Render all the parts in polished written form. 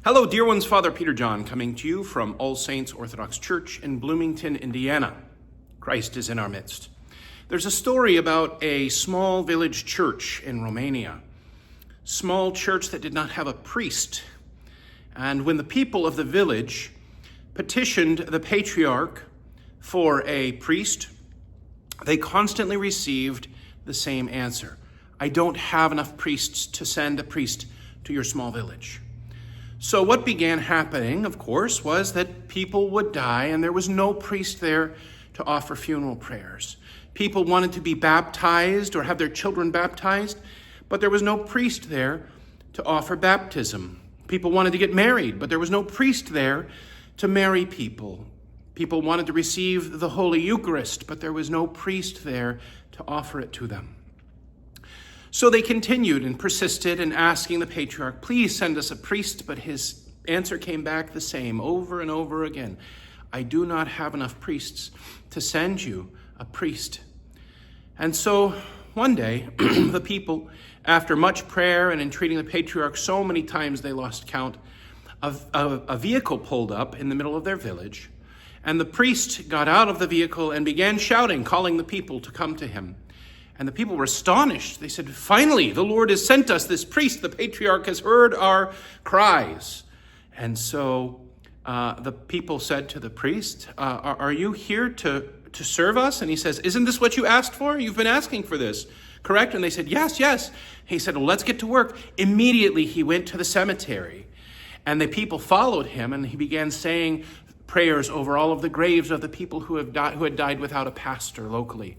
Hello, dear ones. Father Peter John coming to you from All Saints Orthodox Church in Bloomington, Indiana. Christ is in our midst. There's a story about a small village church in Romania. Small church that did not have a priest. And when the people of the village petitioned the patriarch for a priest, they constantly received the same answer. I don't have enough priests to send a priest to your small village. So what began happening, of course, was that people would die and there was no priest there to offer funeral prayers. People wanted to be baptized or have their children baptized, but there was no priest there to offer baptism. People wanted to get married, but there was no priest there to marry people. People wanted to receive the Holy Eucharist, but there was no priest there to offer it to them. So they continued and persisted in asking the patriarch, please send us a priest, but his answer came back the same over and over again. I do not have enough priests to send you a priest. And so one day, the people, after much prayer and entreating the patriarch so many times they lost count, a vehicle pulled up in the middle of their village, and the priest got out of the vehicle and began shouting, calling the people to come to him. And the people were astonished. They said, finally, the Lord has sent us this priest. The patriarch has heard our cries. And so the people said to the priest, are you here to serve us? And he says, isn't this what you asked for? You've been asking for this, correct? And they said, yes. He said, well, let's get to work. Immediately he went to the cemetery. And the people followed him, and he began saying prayers over all of the graves of the people who had died without a pastor locally.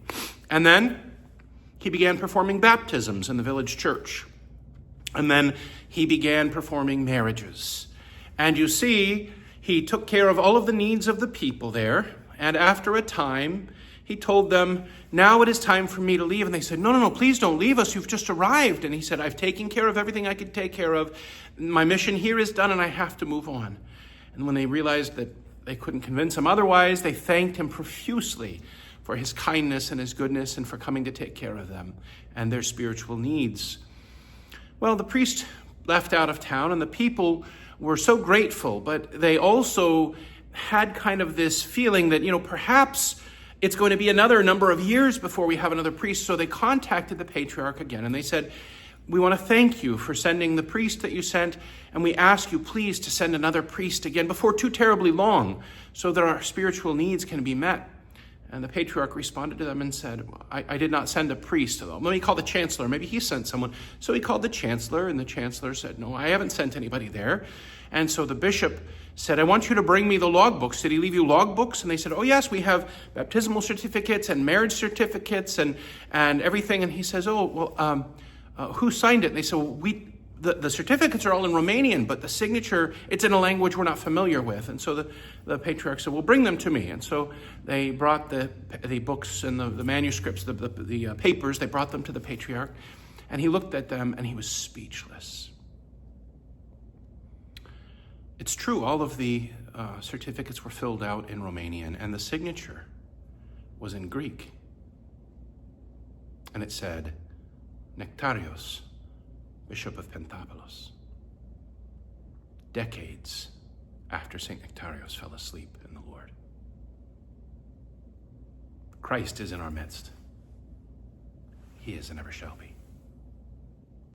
And then he began performing baptisms in the village church. And then he began performing marriages. And you see, he took care of all of the needs of the people there. And after a time, he told them, now it is time for me to leave. And they said, no, please don't leave us. You've just arrived. And he said, I've taken care of everything I could take care of. My mission here is done and I have to move on. And when they realized that they couldn't convince him otherwise, they thanked him profusely for his kindness and his goodness and for coming to take care of them and their spiritual needs. Well, the priest left out of town and the people were so grateful, but they also had kind of this feeling that, perhaps it's going to be another number of years before we have another priest. So they contacted the patriarch again and they said, we want to thank you for sending the priest that you sent, and we ask you please to send another priest again before too terribly long so that our spiritual needs can be met. And the patriarch responded to them and said, I did not send a priest. Let me call the chancellor. Maybe he sent someone. So he called the chancellor, and the chancellor said, no, I haven't sent anybody there. And so the bishop said, I want you to bring me the logbooks. Did he leave you logbooks? And they said, oh, yes, we have baptismal certificates and marriage certificates and everything. And he says, who signed it? And they said, the certificates are all in Romanian, but the signature, it's in a language we're not familiar with. And so the patriarch said, well, bring them to me. And so they brought the books and the manuscripts, the papers, they brought them to the patriarch. And he looked at them and he was speechless. It's true, all of the certificates were filled out in Romanian, and the signature was in Greek. And it said, Nectarios, Bishop of Pentopalos. Decades after St. Nectarios fell asleep in the Lord. Christ is in our midst. He is and ever shall be.